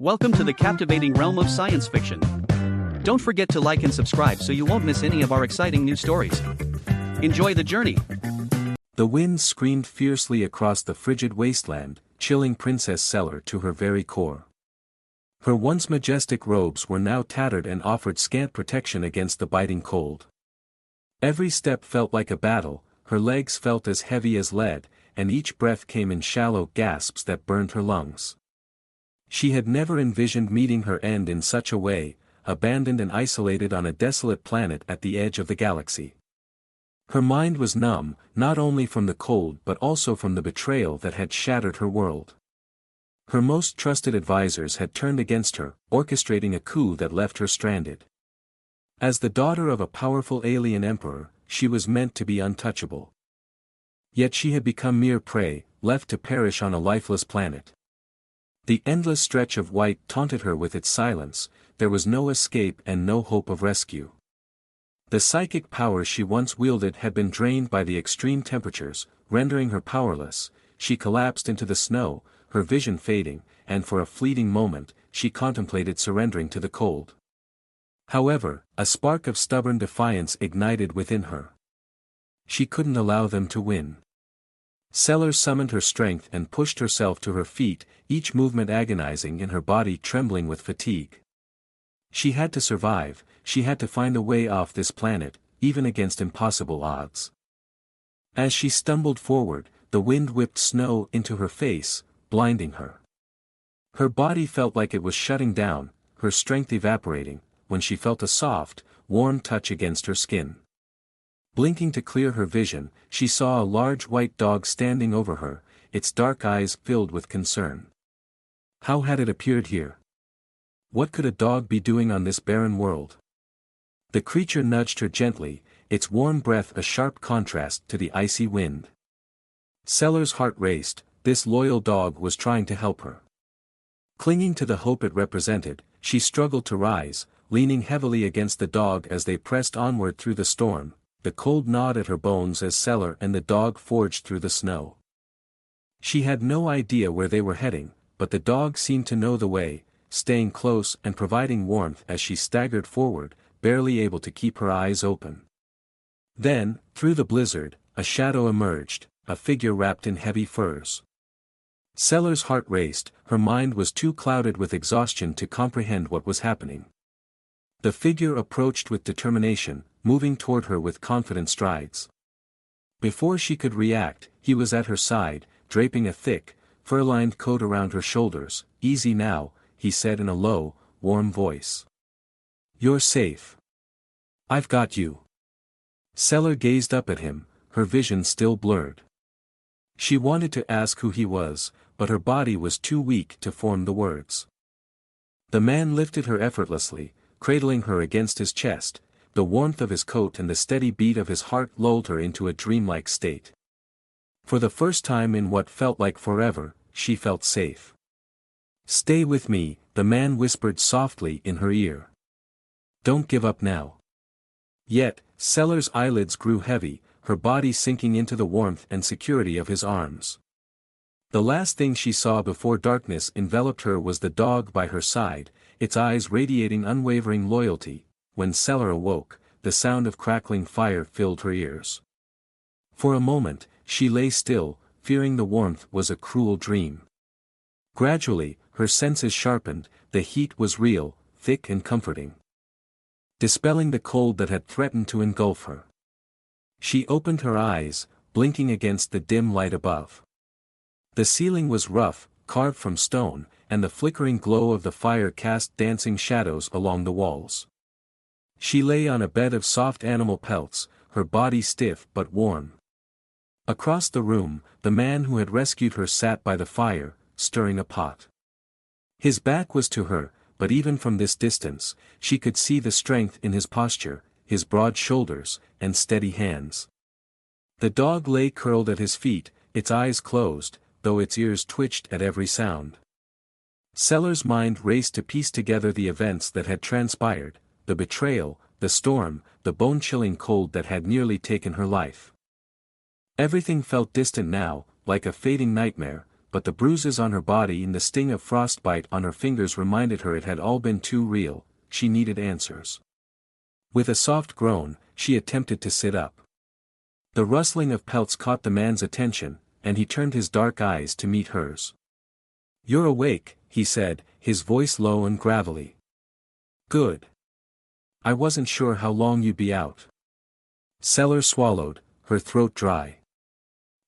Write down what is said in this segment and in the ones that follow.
Welcome to the captivating realm of science fiction. Don't forget to like and subscribe so you won't miss any of our exciting new stories. Enjoy the journey. The wind screamed fiercely across the frigid wasteland, chilling Princess Cellar to her very core. Her once majestic robes were now tattered and offered scant protection against the biting cold. Every step felt like a battle, her legs felt as heavy as lead, and each breath came in shallow gasps that burned her lungs. She had never envisioned meeting her end in such a way, abandoned and isolated on a desolate planet at the edge of the galaxy. Her mind was numb, not only from the cold but also from the betrayal that had shattered her world. Her most trusted advisors had turned against her, orchestrating a coup that left her stranded. As the daughter of a powerful alien emperor, she was meant to be untouchable. Yet she had become mere prey, left to perish on a lifeless planet. The endless stretch of white taunted her with its silence, there was no escape and no hope of rescue. The psychic power she once wielded had been drained by the extreme temperatures, rendering her powerless. She collapsed into the snow, her vision fading, and for a fleeting moment, she contemplated surrendering to the cold. However, a spark of stubborn defiance ignited within her. She couldn't allow them to win. Cellar summoned her strength and pushed herself to her feet, each movement agonizing and her body trembling with fatigue. She had to survive, she had to find a way off this planet, even against impossible odds. As she stumbled forward, the wind whipped snow into her face, blinding her. Her body felt like it was shutting down, her strength evaporating, when she felt a soft, warm touch against her skin. Blinking to clear her vision, she saw a large white dog standing over her, its dark eyes filled with concern. How had it appeared here? What could a dog be doing on this barren world? The creature nudged her gently, its warm breath a sharp contrast to the icy wind. Cellar's heart raced, this loyal dog was trying to help her. Clinging to the hope it represented, she struggled to rise, leaning heavily against the dog as they pressed onward through the storm. The cold gnawed at her bones as Cellar and the dog forged through the snow. She had no idea where they were heading, but the dog seemed to know the way, staying close and providing warmth as she staggered forward, barely able to keep her eyes open. Then, through the blizzard, a shadow emerged, a figure wrapped in heavy furs. Cellar's heart raced, her mind was too clouded with exhaustion to comprehend what was happening. The figure approached with determination, moving toward her with confident strides. Before she could react, he was at her side, draping a thick, fur-lined coat around her shoulders. "Easy now," he said in a low, warm voice. "You're safe. I've got you." Cellar gazed up at him, her vision still blurred. She wanted to ask who he was, but her body was too weak to form the words. The man lifted her effortlessly, cradling her against his chest. The warmth of his coat and the steady beat of his heart lulled her into a dreamlike state. For the first time in what felt like forever, she felt safe. "Stay with me," the man whispered softly in her ear. "Don't give up now." Yet, Cellar's eyelids grew heavy, her body sinking into the warmth and security of his arms. The last thing she saw before darkness enveloped her was the dog by her side, its eyes radiating unwavering loyalty. When Cellar awoke, the sound of crackling fire filled her ears. For a moment, she lay still, fearing the warmth was a cruel dream. Gradually, her senses sharpened, the heat was real, thick and comforting, dispelling the cold that had threatened to engulf her. She opened her eyes, blinking against the dim light above. The ceiling was rough, carved from stone, and the flickering glow of the fire cast dancing shadows along the walls. She lay on a bed of soft animal pelts, her body stiff but warm. Across the room, the man who had rescued her sat by the fire, stirring a pot. His back was to her, but even from this distance, she could see the strength in his posture, his broad shoulders, and steady hands. The dog lay curled at his feet, its eyes closed, though its ears twitched at every sound. Cellar's mind raced to piece together the events that had transpired, the betrayal, the storm, the bone-chilling cold that had nearly taken her life. Everything felt distant now, like a fading nightmare, but the bruises on her body and the sting of frostbite on her fingers reminded her it had all been too real. She needed answers. With a soft groan, she attempted to sit up. The rustling of pelts caught the man's attention, and he turned his dark eyes to meet hers. "You're awake," he said, his voice low and gravelly. "Good. I wasn't sure how long you'd be out." Seller swallowed, her throat dry.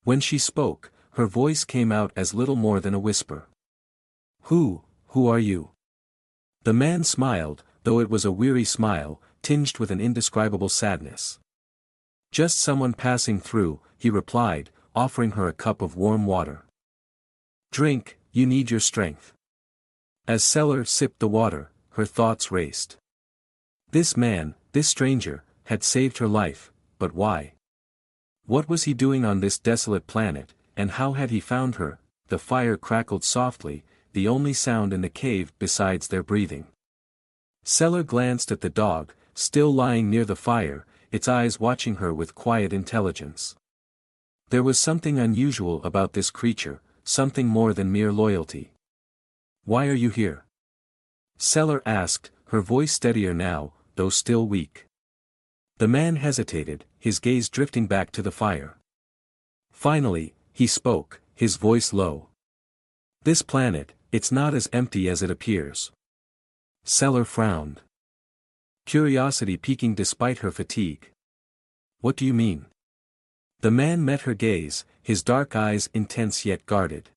When she spoke, her voice came out as little more than a whisper. Who are you?" The man smiled, though it was a weary smile, tinged with an indescribable sadness. "Just someone passing through," he replied, offering her a cup of warm water. "Drink, you need your strength." As Seller sipped the water, her thoughts raced. This man, this stranger, had saved her life, but why? What was he doing on this desolate planet, and how had he found her? The fire crackled softly, the only sound in the cave besides their breathing. Seller glanced at the dog, still lying near the fire, its eyes watching her with quiet intelligence. There was something unusual about this creature, something more than mere loyalty. "Why are you here?" Seller asked, her voice steadier now, though still weak. The man hesitated, his gaze drifting back to the fire. Finally, he spoke, his voice low. "This planet, it's not as empty as it appears." Seller frowned. Curiosity peaking despite her fatigue. "What do you mean?" The man met her gaze, his dark eyes intense yet guarded.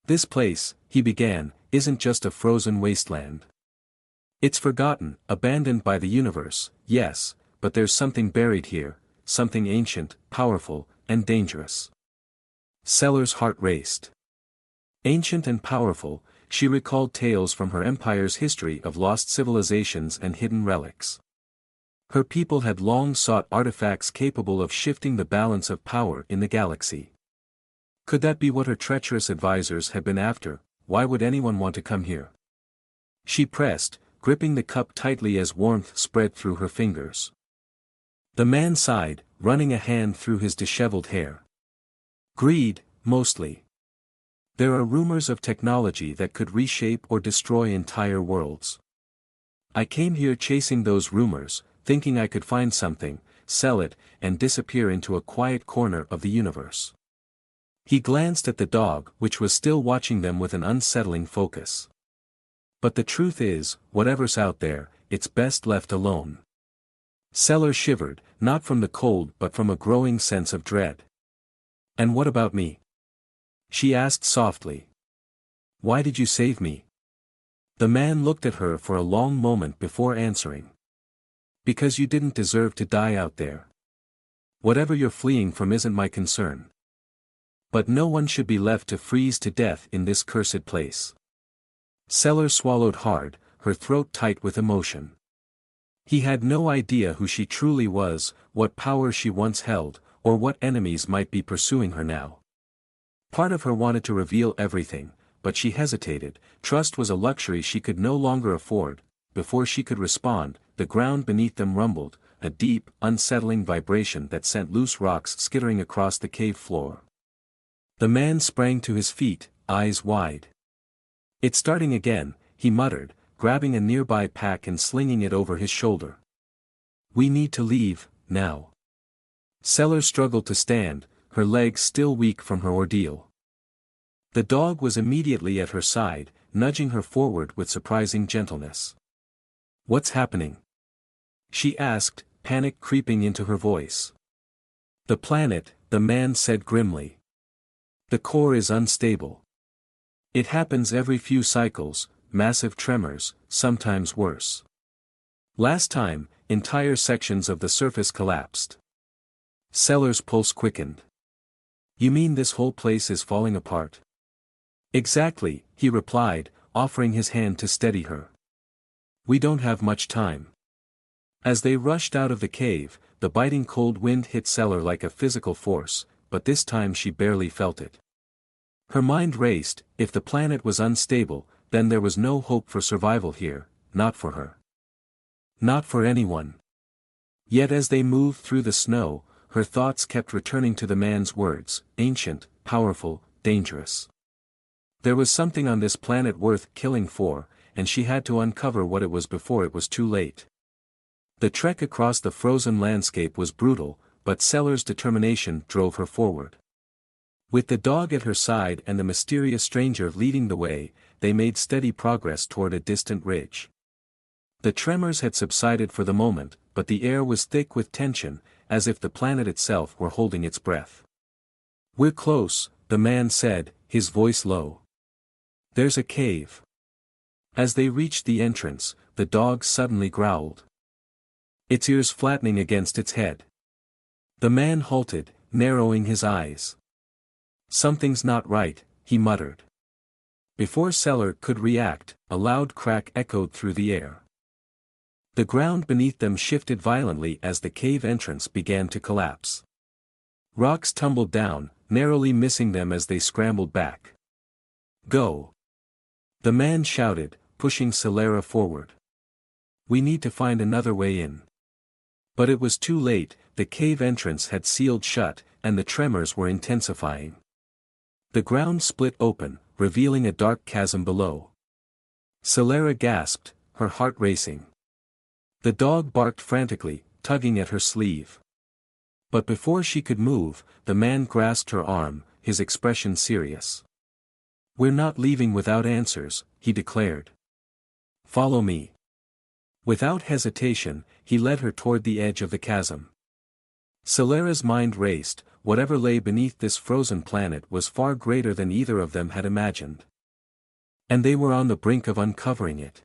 "This place," he began, "isn't just a frozen wasteland. It's forgotten, abandoned by the universe, yes, but there's something buried here, something ancient, powerful, and dangerous." Seller's heart raced. Ancient and powerful, she recalled tales from her empire's history of lost civilizations and hidden relics. Her people had long sought artifacts capable of shifting the balance of power in the galaxy. Could that be what her treacherous advisors had been after? Why would anyone want to come here? She pressed, gripping the cup tightly as warmth spread through her fingers. The man sighed, running a hand through his disheveled hair. "Greed, mostly. There are rumors of technology that could reshape or destroy entire worlds. I came here chasing those rumors, thinking I could find something, sell it, and disappear into a quiet corner of the universe." He glanced at the dog, which was still watching them with an unsettling focus. "But the truth is, whatever's out there, it's best left alone." Seller shivered, not from the cold but from a growing sense of dread. "And what about me?" she asked softly. "Why did you save me?" The man looked at her for a long moment before answering. "Because you didn't deserve to die out there. Whatever you're fleeing from isn't my concern. But no one should be left to freeze to death in this cursed place." Seller swallowed hard, her throat tight with emotion. He had no idea who she truly was, what power she once held, or what enemies might be pursuing her now. Part of her wanted to reveal everything, but she hesitated. Trust was a luxury she could no longer afford. Before she could respond, the ground beneath them rumbled, a deep, unsettling vibration that sent loose rocks skittering across the cave floor. The man sprang to his feet, eyes wide. "It's starting again," he muttered, grabbing a nearby pack and slinging it over his shoulder. "We need to leave, now." Seller struggled to stand, her legs still weak from her ordeal. The dog was immediately at her side, nudging her forward with surprising gentleness. "What's happening?" she asked, panic creeping into her voice. "The planet," the man said grimly. "The core is unstable. It happens every few cycles, massive tremors, sometimes worse. Last time, entire sections of the surface collapsed." Seller's pulse quickened. "You mean this whole place is falling apart?" "Exactly," he replied, offering his hand to steady her. "We don't have much time." As they rushed out of the cave, the biting cold wind hit Seller like a physical force, but this time she barely felt it. Her mind raced. If the planet was unstable, then there was no hope for survival here, not for her. Not for anyone. Yet as they moved through the snow, her thoughts kept returning to the man's words, ancient, powerful, dangerous. There was something on this planet worth killing for, and she had to uncover what it was before it was too late. The trek across the frozen landscape was brutal, but Sellers' determination drove her forward. With the dog at her side and the mysterious stranger leading the way, they made steady progress toward a distant ridge. The tremors had subsided for the moment, but the air was thick with tension, as if the planet itself were holding its breath. "We're close," the man said, his voice low. "There's a cave." As they reached the entrance, the dog suddenly growled, its ears flattening against its head. The man halted, narrowing his eyes. "Something's not right," he muttered. Before Seller could react, a loud crack echoed through the air. The ground beneath them shifted violently as the cave entrance began to collapse. Rocks tumbled down, narrowly missing them as they scrambled back. "Go!" the man shouted, pushing Celera forward. "We need to find another way in." But it was too late, the cave entrance had sealed shut, and the tremors were intensifying. The ground split open, revealing a dark chasm below. Celera gasped, her heart racing. The dog barked frantically, tugging at her sleeve. But before she could move, the man grasped her arm, his expression serious. "We're not leaving without answers," he declared. "Follow me." Without hesitation, he led her toward the edge of the chasm. Celera's mind raced. Whatever lay beneath this frozen planet was far greater than either of them had imagined. And they were on the brink of uncovering it.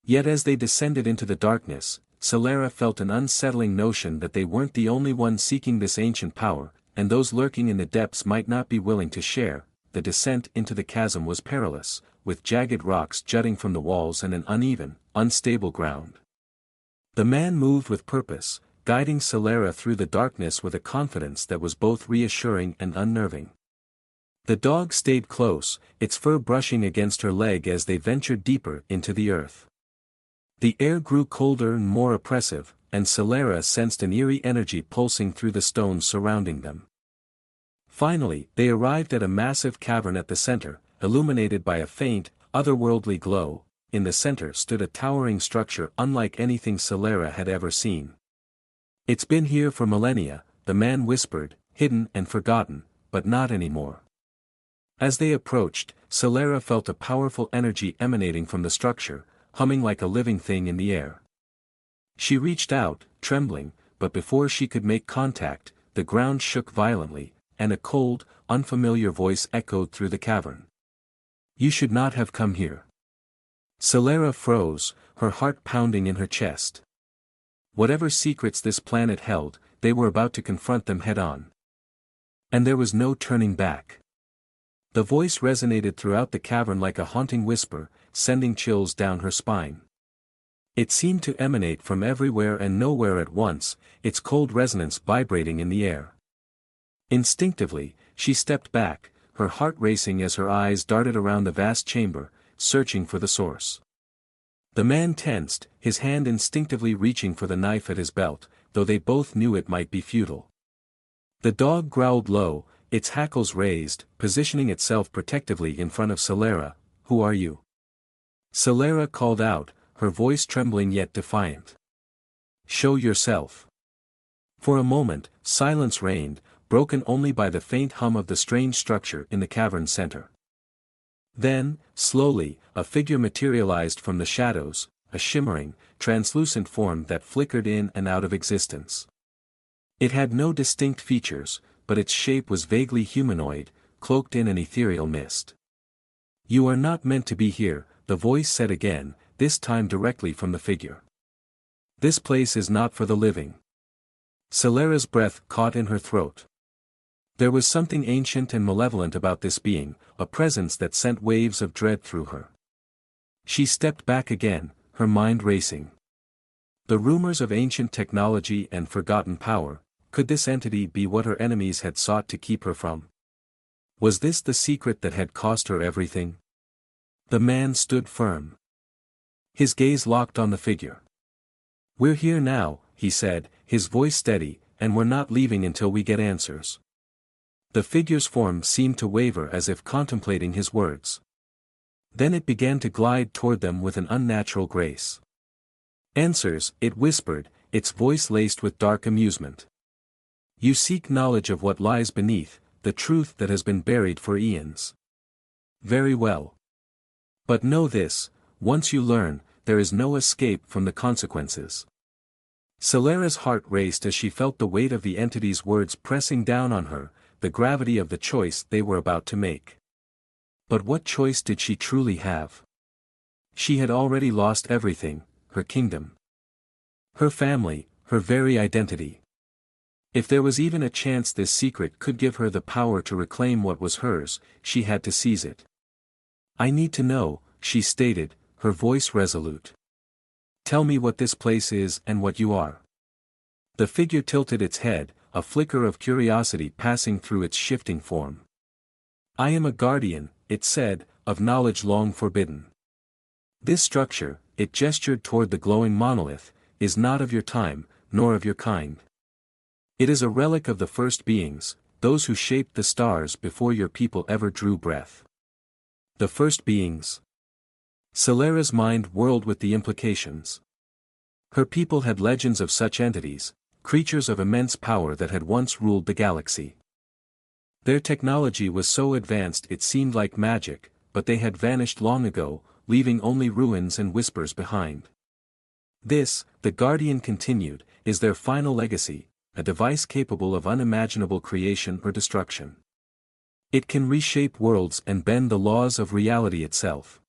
Yet as they descended into the darkness, Celera felt an unsettling notion that they weren't the only ones seeking this ancient power, and those lurking in the depths might not be willing to share. The descent into the chasm was perilous, with jagged rocks jutting from the walls and an uneven, unstable ground. The man moved with purpose, guiding Celera through the darkness with a confidence that was both reassuring and unnerving. The dog stayed close, its fur brushing against her leg as they ventured deeper into the earth. The air grew colder and more oppressive, and Celera sensed an eerie energy pulsing through the stones surrounding them. Finally, they arrived at a massive cavern at the center, illuminated by a faint, otherworldly glow. In the center stood a towering structure unlike anything Celera had ever seen. "It's been here for millennia," the man whispered, "hidden and forgotten, but not anymore." As they approached, Celera felt a powerful energy emanating from the structure, humming like a living thing in the air. She reached out, trembling, but before she could make contact, the ground shook violently, and a cold, unfamiliar voice echoed through the cavern. "You should not have come here." Celera froze, her heart pounding in her chest. Whatever secrets this planet held, they were about to confront them head-on. And there was no turning back. The voice resonated throughout the cavern like a haunting whisper, sending chills down her spine. It seemed to emanate from everywhere and nowhere at once, its cold resonance vibrating in the air. Instinctively, she stepped back, her heart racing as her eyes darted around the vast chamber, searching for the source. The man tensed, his hand instinctively reaching for the knife at his belt, though they both knew it might be futile. The dog growled low, its hackles raised, positioning itself protectively in front of Celera. "Who are you?" Celera called out, her voice trembling yet defiant. "Show yourself." For a moment, silence reigned, broken only by the faint hum of the strange structure in the cavern's center. Then, slowly, a figure materialized from the shadows, a shimmering, translucent form that flickered in and out of existence. It had no distinct features, but its shape was vaguely humanoid, cloaked in an ethereal mist. "You are not meant to be here," the voice said again, this time directly from the figure. "This place is not for the living." Celera's breath caught in her throat. There was something ancient and malevolent about this being, a presence that sent waves of dread through her. She stepped back again, her mind racing. The rumors of ancient technology and forgotten power, could this entity be what her enemies had sought to keep her from? Was this the secret that had cost her everything? The man stood firm. His gaze locked on the figure. "We're here now," he said, his voice steady, "and we're not leaving until we get answers." The figure's form seemed to waver as if contemplating his words. Then it began to glide toward them with an unnatural grace. "Answers," it whispered, its voice laced with dark amusement. "You seek knowledge of what lies beneath, the truth that has been buried for eons. Very well. But know this, once you learn, there is no escape from the consequences." Celera's heart raced as she felt the weight of the entity's words pressing down on her, the gravity of the choice they were about to make. But what choice did she truly have? She had already lost everything, her kingdom, her family, her very identity. If there was even a chance this secret could give her the power to reclaim what was hers, she had to seize it. "I need to know," she stated, her voice resolute. "Tell me what this place is and what you are." The figure tilted its head, a flicker of curiosity passing through its shifting form. "I am a guardian," it said, "of knowledge long forbidden. This structure," it gestured toward the glowing monolith, "is not of your time, nor of your kind. It is a relic of the first beings, those who shaped the stars before your people ever drew breath." The first beings. Celera's mind whirled with the implications. Her people had legends of such entities, creatures of immense power that had once ruled the galaxy. Their technology was so advanced it seemed like magic, but they had vanished long ago, leaving only ruins and whispers behind. This, the Guardian continued, is their final legacy, a device capable of unimaginable creation or destruction. It can reshape worlds and bend the laws of reality itself.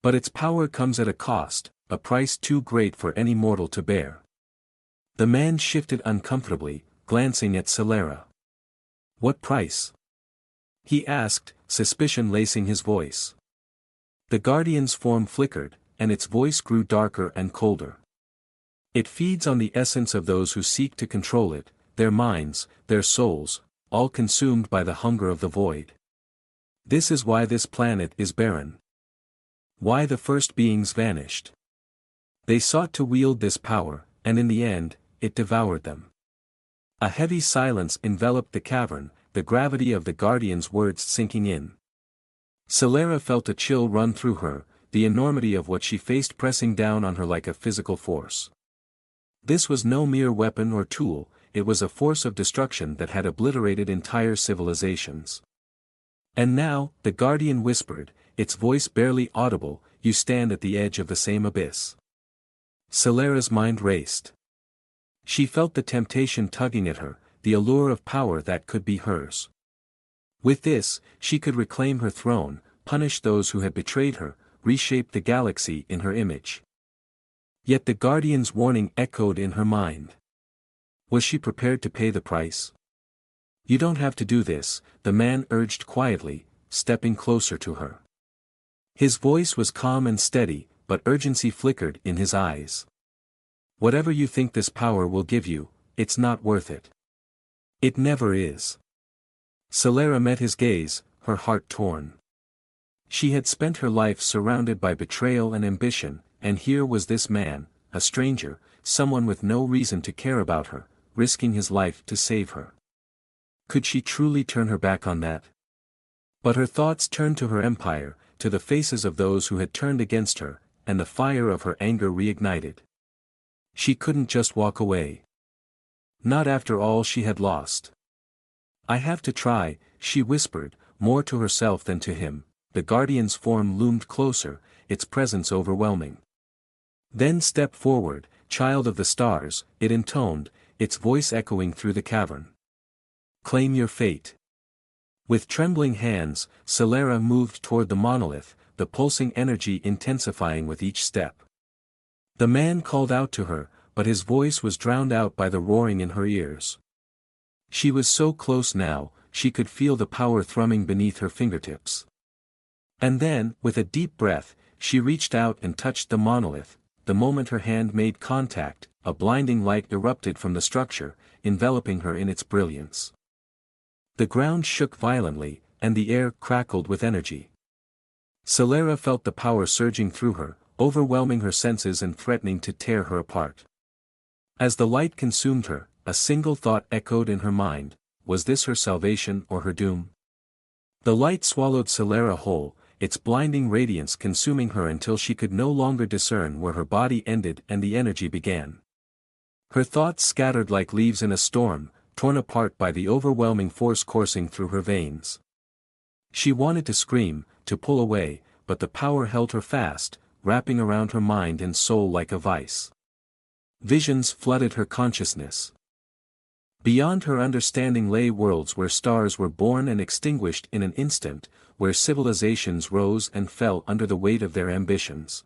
But its power comes at a cost, a price too great for any mortal to bear. The man shifted uncomfortably, glancing at Celera. "What price?" he asked, suspicion lacing his voice. The Guardian's form flickered, and its voice grew darker and colder. "It feeds on the essence of those who seek to control it, their minds, their souls, all consumed by the hunger of the void. This is why this planet is barren. Why the first beings vanished. They sought to wield this power, and in the end, it devoured them." A heavy silence enveloped the cavern, the gravity of the Guardian's words sinking in. Celera felt a chill run through her, the enormity of what she faced pressing down on her like a physical force. This was no mere weapon or tool, it was a force of destruction that had obliterated entire civilizations. "And now," the Guardian whispered, its voice barely audible, "you stand at the edge of the same abyss." Celera's mind raced. She felt the temptation tugging at her, the allure of power that could be hers. With this, she could reclaim her throne, punish those who had betrayed her, reshape the galaxy in her image. Yet the Guardian's warning echoed in her mind. Was she prepared to pay the price? "You don't have to do this," the man urged quietly, stepping closer to her. His voice was calm and steady, but urgency flickered in his eyes. "Whatever you think this power will give you, it's not worth it. It never is." Celera met his gaze, her heart torn. She had spent her life surrounded by betrayal and ambition, and here was this man, a stranger, someone with no reason to care about her, risking his life to save her. Could she truly turn her back on that? But her thoughts turned to her empire, to the faces of those who had turned against her, and the fire of her anger reignited. She couldn't just walk away. Not after all she had lost. "I have to try," she whispered, more to herself than to him. The Guardian's form loomed closer, its presence overwhelming. "Then step forward, child of the stars," it intoned, its voice echoing through the cavern. "Claim your fate." With trembling hands, Celera moved toward the monolith, the pulsing energy intensifying with each step. The man called out to her, but his voice was drowned out by the roaring in her ears. She was so close now, she could feel the power thrumming beneath her fingertips. And then, with a deep breath, she reached out and touched the monolith. The moment her hand made contact, a blinding light erupted from the structure, enveloping her in its brilliance. The ground shook violently, and the air crackled with energy. Celera felt the power surging through her, overwhelming her senses and threatening to tear her apart. As the light consumed her, a single thought echoed in her mind: was this her salvation or her doom? The light swallowed Celera whole, its blinding radiance consuming her until she could no longer discern where her body ended and the energy began. Her thoughts scattered like leaves in a storm, torn apart by the overwhelming force coursing through her veins. She wanted to scream, to pull away, but the power held her fast, wrapping around her mind and soul like a vice. Visions flooded her consciousness. Beyond her understanding lay worlds where stars were born and extinguished in an instant, where civilizations rose and fell under the weight of their ambitions.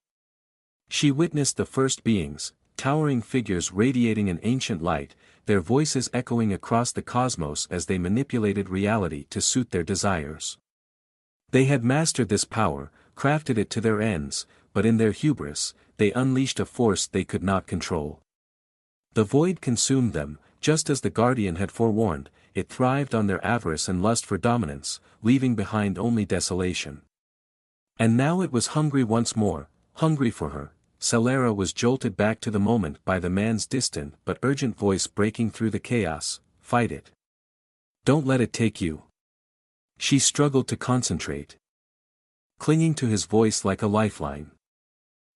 She witnessed the first beings, towering figures radiating an ancient light, their voices echoing across the cosmos as they manipulated reality to suit their desires. They had mastered this power, crafted it to their ends, but in their hubris, they unleashed a force they could not control. The void consumed them, just as the Guardian had forewarned. It thrived on their avarice and lust for dominance, leaving behind only desolation. And now it was hungry once more, hungry for her. Celera was jolted back to the moment by the man's distant but urgent voice breaking through the chaos. Fight it. Don't let it take you. She struggled to concentrate, clinging to his voice like a lifeline.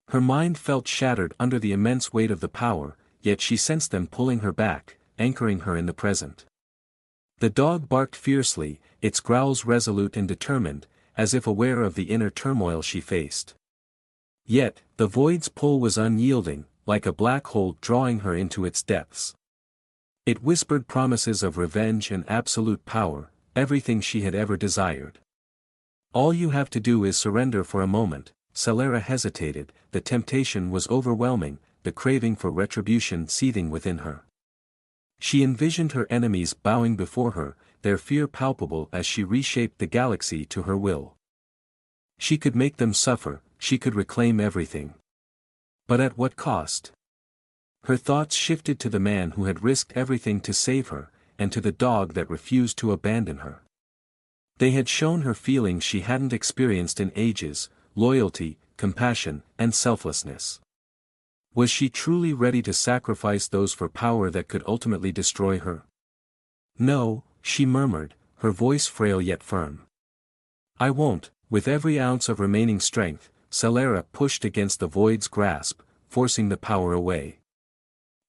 Her mind felt shattered under the immense weight of the power, yet she sensed them pulling her back, anchoring her in the present. The dog barked fiercely, its growls resolute and determined, as if aware of the inner turmoil she faced. Yet, the void's pull was unyielding, like a black hole drawing her into its depths. It whispered promises of revenge and absolute power, everything she had ever desired. All you have to do is surrender for a moment. Celera hesitated, the temptation was overwhelming, the craving for retribution seething within her. She envisioned her enemies bowing before her, their fear palpable as she reshaped the galaxy to her will. She could make them suffer, she could reclaim everything. But at what cost? Her thoughts shifted to the man who had risked everything to save her, and to the dog that refused to abandon her. They had shown her feelings she hadn't experienced in ages, loyalty, compassion, and selflessness. Was she truly ready to sacrifice those for power that could ultimately destroy her? No, she murmured, her voice frail yet firm. I won't. With every ounce of remaining strength, Celera pushed against the void's grasp, forcing the power away.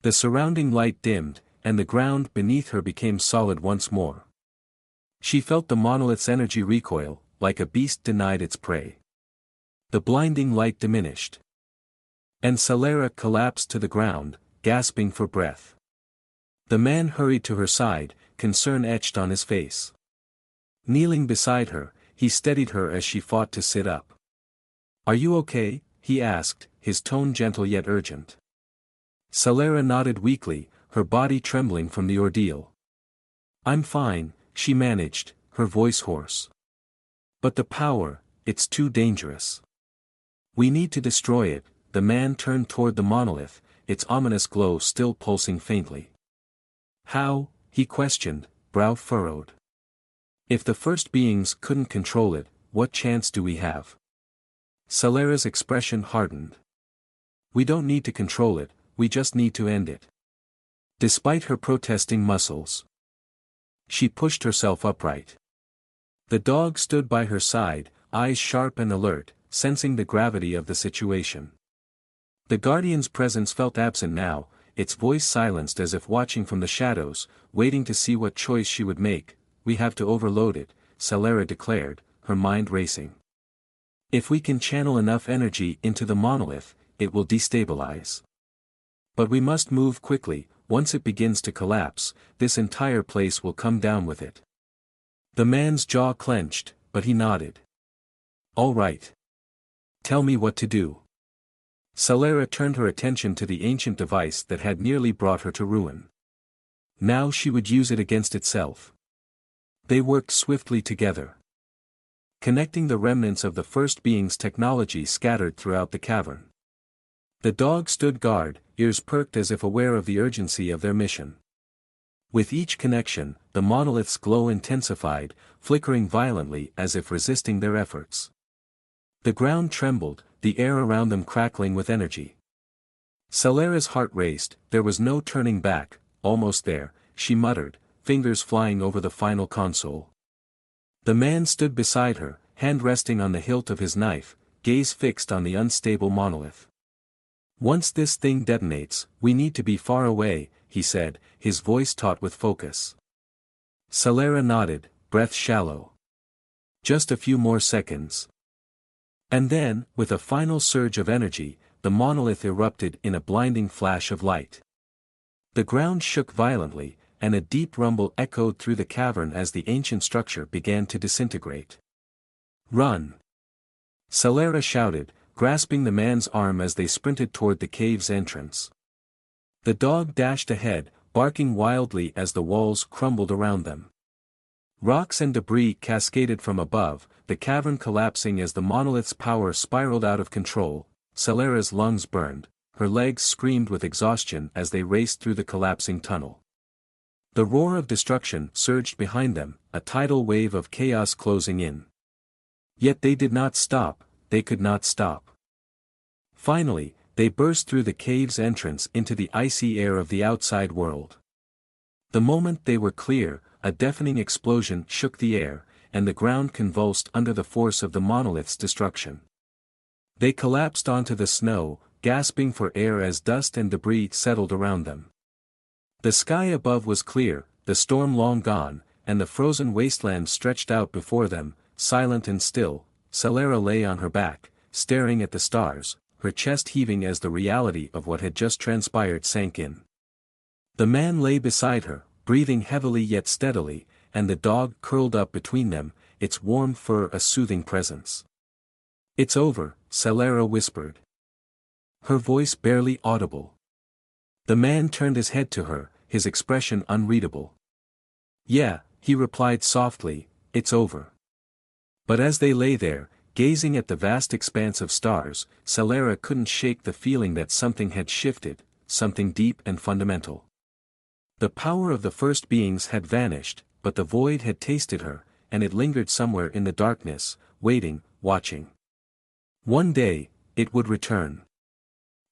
The surrounding light dimmed, and the ground beneath her became solid once more. She felt the monolith's energy recoil, like a beast denied its prey. The blinding light diminished. And Celera collapsed to the ground, gasping for breath. The man hurried to her side, concern etched on his face. Kneeling beside her, he steadied her as she fought to sit up. Are you okay? He asked, his tone gentle yet urgent. Celera nodded weakly, her body trembling from the ordeal. I'm fine, she managed, her voice hoarse. But the power, it's too dangerous. We need to destroy it. The man turned toward the monolith, its ominous glow still pulsing faintly. How? He questioned, brow furrowed. If the first beings couldn't control it, what chance do we have? Celera's expression hardened. We don't need to control it, we just need to end it. Despite her protesting muscles, she pushed herself upright. The dog stood by her side, eyes sharp and alert, sensing the gravity of the situation. The Guardian's presence felt absent now, its voice silenced as if watching from the shadows, waiting to see what choice she would make. We have to overload it, Celera declared, her mind racing. If we can channel enough energy into the monolith, it will destabilize. But we must move quickly. Once it begins to collapse, this entire place will come down with it. The man's jaw clenched, but he nodded. All right. Tell me what to do. Celera turned her attention to the ancient device that had nearly brought her to ruin. Now she would use it against itself. They worked swiftly together, connecting the remnants of the first being's technology scattered throughout the cavern. The dog stood guard, ears perked as if aware of the urgency of their mission. With each connection, the monolith's glow intensified, flickering violently as if resisting their efforts. The ground trembled, the air around them crackling with energy. Celera's heart raced, there was no turning back. Almost there, she muttered, fingers flying over the final console. The man stood beside her, hand resting on the hilt of his knife, gaze fixed on the unstable monolith. "Once this thing detonates, we need to be far away," he said, his voice taut with focus. Celera nodded, breath shallow. "Just a few more seconds." And then, with a final surge of energy, the monolith erupted in a blinding flash of light. The ground shook violently, and a deep rumble echoed through the cavern as the ancient structure began to disintegrate. "Run!" Celera shouted, grasping the man's arm as they sprinted toward the cave's entrance. The dog dashed ahead, barking wildly as the walls crumbled around them. Rocks and debris cascaded from above, the cavern collapsing as the monolith's power spiraled out of control. Celera's lungs burned, her legs screamed with exhaustion as they raced through the collapsing tunnel. The roar of destruction surged behind them, a tidal wave of chaos closing in. Yet they did not stop, they could not stop. Finally, they burst through the cave's entrance into the icy air of the outside world. The moment they were clear, a deafening explosion shook the air, and the ground convulsed under the force of the monolith's destruction. They collapsed onto the snow, gasping for air as dust and debris settled around them. The sky above was clear, the storm long gone, and the frozen wasteland stretched out before them, silent and still. Celera lay on her back, staring at the stars, her chest heaving as the reality of what had just transpired sank in. The man lay beside her, breathing heavily yet steadily, and the dog curled up between them, its warm fur a soothing presence. "It's over," Celera whispered, her voice barely audible. The man turned his head to her, his expression unreadable. "Yeah," he replied softly, "it's over." But as they lay there, gazing at the vast expanse of stars, Celera couldn't shake the feeling that something had shifted, something deep and fundamental. The power of the first beings had vanished, but the void had tasted her, and it lingered somewhere in the darkness, waiting, watching. One day, it would return.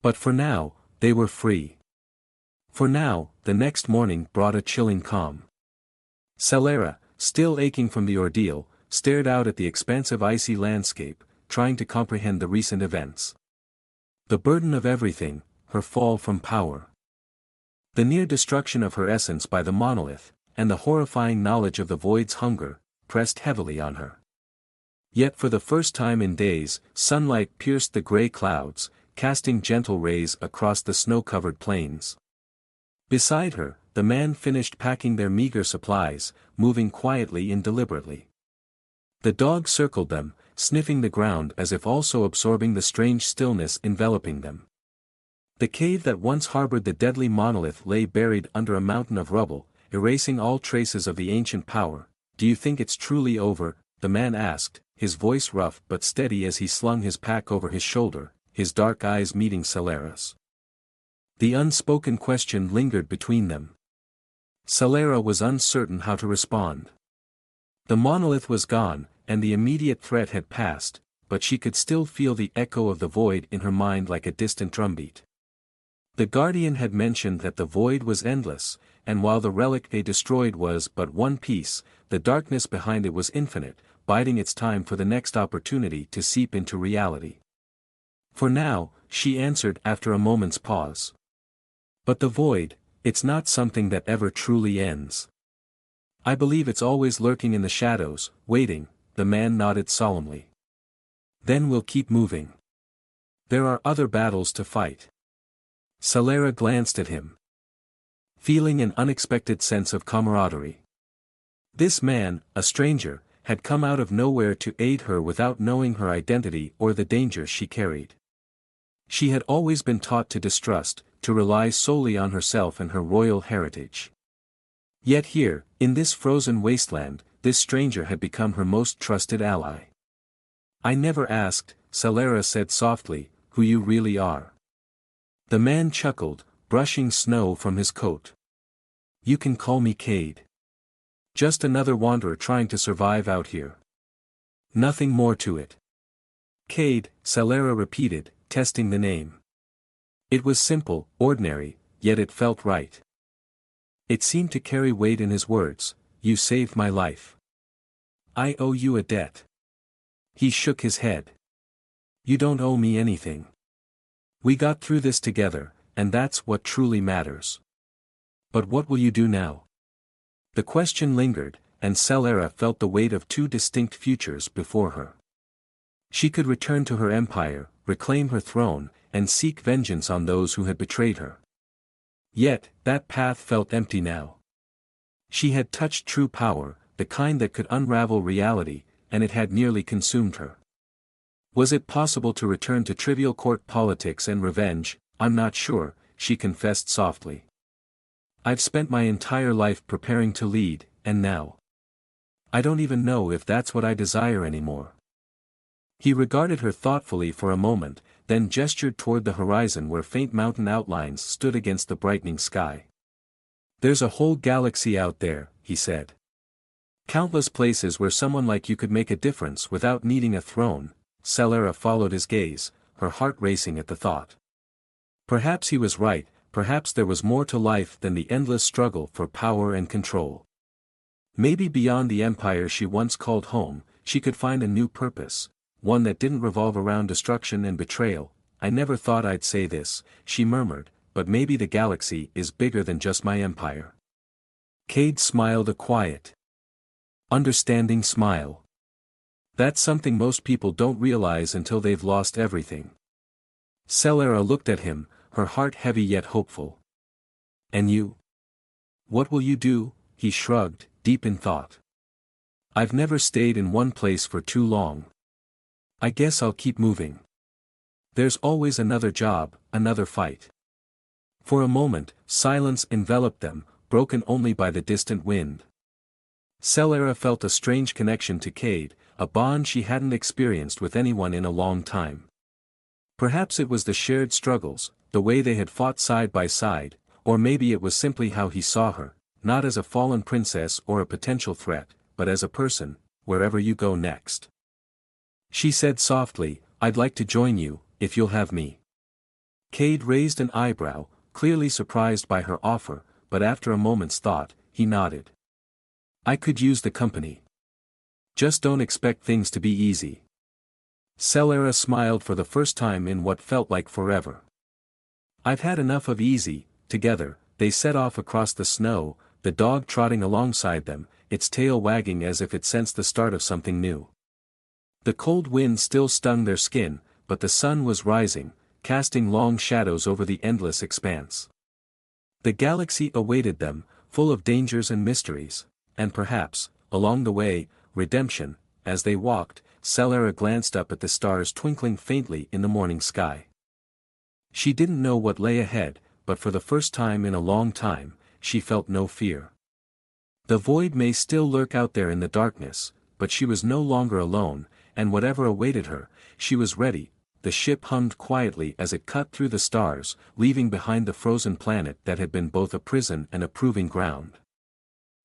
But for now, they were free. For now, the next morning brought a chilling calm. Celera, still aching from the ordeal, stared out at the expansive icy landscape, trying to comprehend the recent events. The burden of everything, her fall from power. The near destruction of her essence by the monolith, and the horrifying knowledge of the void's hunger, pressed heavily on her. Yet for the first time in days, sunlight pierced the gray clouds, casting gentle rays across the snow-covered plains. Beside her, the man finished packing their meager supplies, moving quietly and deliberately. The dog circled them, sniffing the ground as if also absorbing the strange stillness enveloping them. The cave that once harbored the deadly monolith lay buried under a mountain of rubble, erasing all traces of the ancient power. "Do you think it's truly over?" the man asked, his voice rough but steady as he slung his pack over his shoulder, his dark eyes meeting Celera's. The unspoken question lingered between them. Celera was uncertain how to respond. The monolith was gone, and the immediate threat had passed, but she could still feel the echo of the void in her mind like a distant drumbeat. The Guardian had mentioned that the void was endless, and while the relic they destroyed was but one piece, the darkness behind it was infinite, biding its time for the next opportunity to seep into reality. "For now," she answered after a moment's pause. "But the void, it's not something that ever truly ends. I believe it's always lurking in the shadows, waiting." The man nodded solemnly. "Then we'll keep moving. There are other battles to fight." Celera glanced at him, feeling an unexpected sense of camaraderie. This man, a stranger, had come out of nowhere to aid her without knowing her identity or the dangers she carried. She had always been taught to distrust, to rely solely on herself and her royal heritage. Yet here, in this frozen wasteland, this stranger had become her most trusted ally. "I never asked," Celera said softly, "who you really are." The man chuckled, brushing snow from his coat. "You can call me Cade. Just another wanderer trying to survive out here. Nothing more to it." "Cade," Celera repeated, testing the name. It was simple, ordinary, yet it felt right. It seemed to carry weight in his words. You saved my life. I owe you a debt. He shook his head. You don't owe me anything. We got through this together, and that's what truly matters. But what will you do now? The question lingered, and Celera felt the weight of two distinct futures before her. She could return to her empire, reclaim her throne, and seek vengeance on those who had betrayed her. Yet, that path felt empty now. She had touched true power, the kind that could unravel reality, and it had nearly consumed her. Was it possible to return to trivial court politics and revenge? I'm not sure, she confessed softly. I've spent my entire life preparing to lead, and now, I don't even know if that's what I desire anymore. He regarded her thoughtfully for a moment, then gestured toward the horizon where faint mountain outlines stood against the brightening sky. There's a whole galaxy out there, he said. Countless places where someone like you could make a difference without needing a throne. Celera followed his gaze, her heart racing at the thought. Perhaps he was right, perhaps there was more to life than the endless struggle for power and control. Maybe beyond the empire she once called home, she could find a new purpose, one that didn't revolve around destruction and betrayal. I never thought I'd say this, she murmured, but maybe the galaxy is bigger than just my empire. Cade smiled a quiet, understanding smile. That's something most people don't realize until they've lost everything. Celera looked at him, her heart heavy yet hopeful. And you? What will you do? He shrugged, deep in thought. I've never stayed in one place for too long. I guess I'll keep moving. There's always another job, another fight. For a moment, silence enveloped them, broken only by the distant wind. Celera felt a strange connection to Cade, a bond she hadn't experienced with anyone in a long time. Perhaps it was the shared struggles, the way they had fought side by side, or maybe it was simply how he saw her, not as a fallen princess or a potential threat, but as a person, wherever you go next. She said softly, I'd like to join you, if you'll have me. Cade raised an eyebrow, clearly surprised by her offer, but after a moment's thought, he nodded. I could use the company. Just don't expect things to be easy. Celera smiled for the first time in what felt like forever. I've had enough of easy. Together, they set off across the snow, the dog trotting alongside them, its tail wagging as if it sensed the start of something new. The cold wind still stung their skin, but the sun was rising, casting long shadows over the endless expanse. The galaxy awaited them, full of dangers and mysteries, and perhaps, along the way, redemption. As they walked, Celera glanced up at the stars twinkling faintly in the morning sky. She didn't know what lay ahead, but for the first time in a long time, she felt no fear. The void may still lurk out there in the darkness, but she was no longer alone, and whatever awaited her, she was ready. The ship hummed quietly as it cut through the stars, leaving behind the frozen planet that had been both a prison and a proving ground.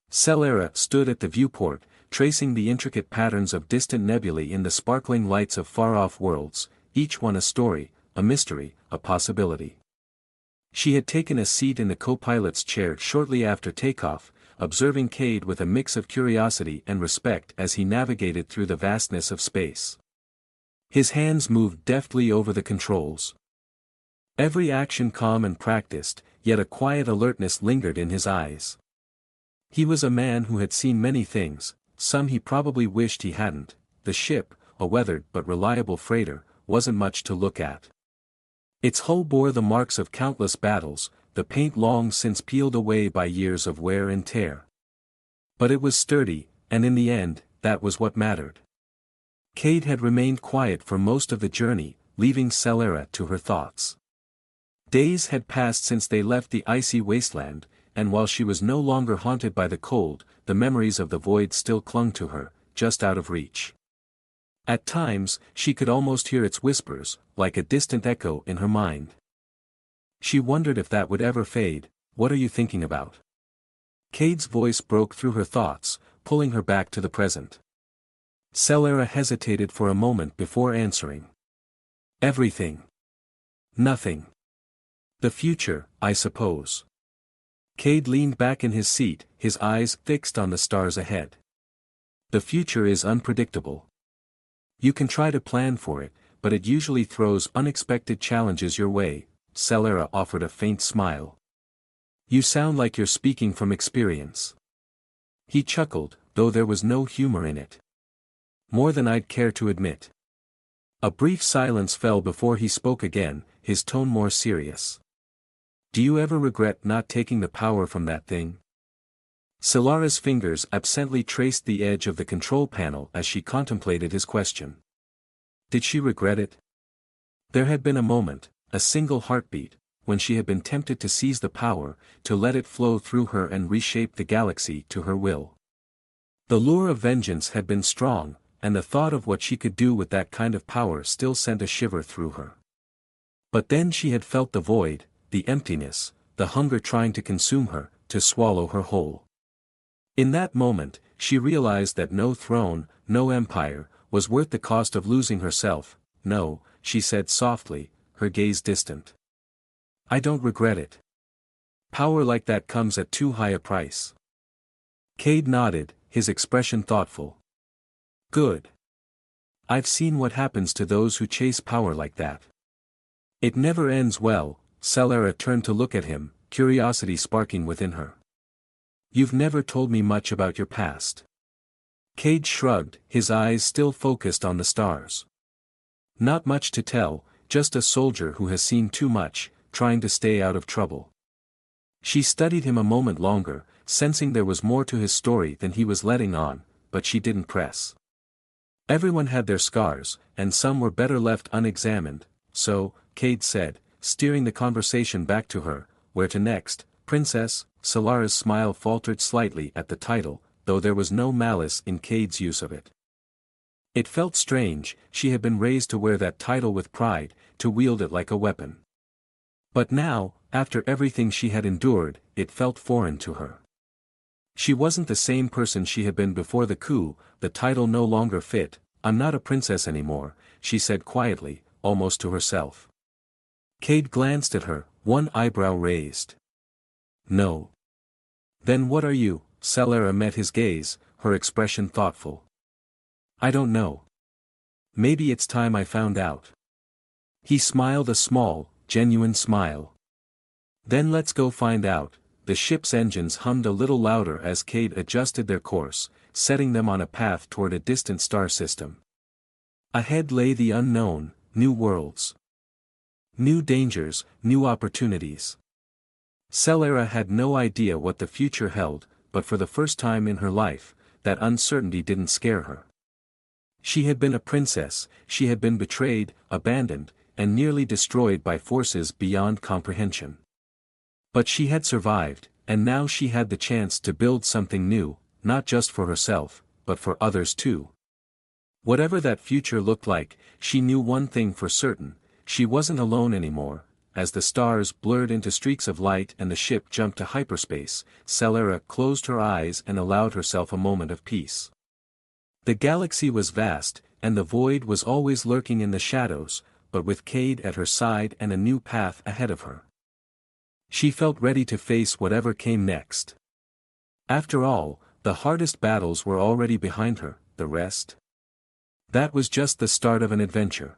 Celera stood at the viewport, tracing the intricate patterns of distant nebulae in the sparkling lights of far-off worlds, each one a story, a mystery, a possibility. She had taken a seat in the co-pilot's chair shortly after takeoff, observing Cade with a mix of curiosity and respect as he navigated through the vastness of space. His hands moved deftly over the controls. Every action calm and practiced, yet a quiet alertness lingered in his eyes. He was a man who had seen many things, some he probably wished he hadn't. The ship, a weathered but reliable freighter, wasn't much to look at. Its hull bore the marks of countless battles, the paint long since peeled away by years of wear and tear. But it was sturdy, and in the end, that was what mattered. Cade had remained quiet for most of the journey, leaving Celera to her thoughts. Days had passed since they left the icy wasteland, and while she was no longer haunted by the cold, the memories of the void still clung to her, just out of reach. At times, she could almost hear its whispers, like a distant echo in her mind. She wondered if that would ever fade. What are you thinking about? Cade's voice broke through her thoughts, pulling her back to the present. Celera hesitated for a moment before answering. Everything. Nothing. The future, I suppose. Cade leaned back in his seat, his eyes fixed on the stars ahead. The future is unpredictable. You can try to plan for it, but it usually throws unexpected challenges your way. Celera offered a faint smile. You sound like you're speaking from experience. He chuckled, though there was no humor in it. More than I'd care to admit. A brief silence fell before he spoke again, his tone more serious. Do you ever regret not taking the power from that thing? Celera's fingers absently traced the edge of the control panel as she contemplated his question. Did she regret it? There had been a moment, a single heartbeat, when she had been tempted to seize the power, to let it flow through her and reshape the galaxy to her will. The lure of vengeance had been strong, and the thought of what she could do with that kind of power still sent a shiver through her. But then she had felt the void, the emptiness, the hunger trying to consume her, to swallow her whole. In that moment, she realized that no throne, no empire, was worth the cost of losing herself. No, she said softly, her gaze distant. I don't regret it. Power like that comes at too high a price. Cade nodded, his expression thoughtful. Good. I've seen what happens to those who chase power like that. It never ends well. Celera turned to look at him, curiosity sparking within her. You've never told me much about your past. Cade shrugged, his eyes still focused on the stars. Not much to tell, just a soldier who has seen too much, trying to stay out of trouble. She studied him a moment longer, sensing there was more to his story than he was letting on, but she didn't press. Everyone had their scars, and some were better left unexamined, so, Cade said, steering the conversation back to her, where to next, Princess? Celera's smile faltered slightly at the title, though there was no malice in Cade's use of it. It felt strange, she had been raised to wear that title with pride, to wield it like a weapon. But now, after everything she had endured, it felt foreign to her. She wasn't the same person she had been before the coup, the title no longer fit. I'm not a princess anymore, she said quietly, almost to herself. Cade glanced at her, one eyebrow raised. No. Then what are you? Celera met his gaze, her expression thoughtful. I don't know. Maybe it's time I found out. He smiled a small, genuine smile. Then let's go find out. The ship's engines hummed a little louder as Cade adjusted their course, setting them on a path toward a distant star system. Ahead lay the unknown, new worlds. New dangers, new opportunities. Celera had no idea what the future held, but for the first time in her life, that uncertainty didn't scare her. She had been a princess, she had been betrayed, abandoned, and nearly destroyed by forces beyond comprehension. But she had survived, and now she had the chance to build something new, not just for herself, but for others too. Whatever that future looked like, she knew one thing for certain, she wasn't alone anymore. As the stars blurred into streaks of light and the ship jumped to hyperspace, Celera closed her eyes and allowed herself a moment of peace. The galaxy was vast, and the void was always lurking in the shadows, but with Cade at her side and a new path ahead of her, she felt ready to face whatever came next. After all, the hardest battles were already behind her, the rest? That was just the start of an adventure.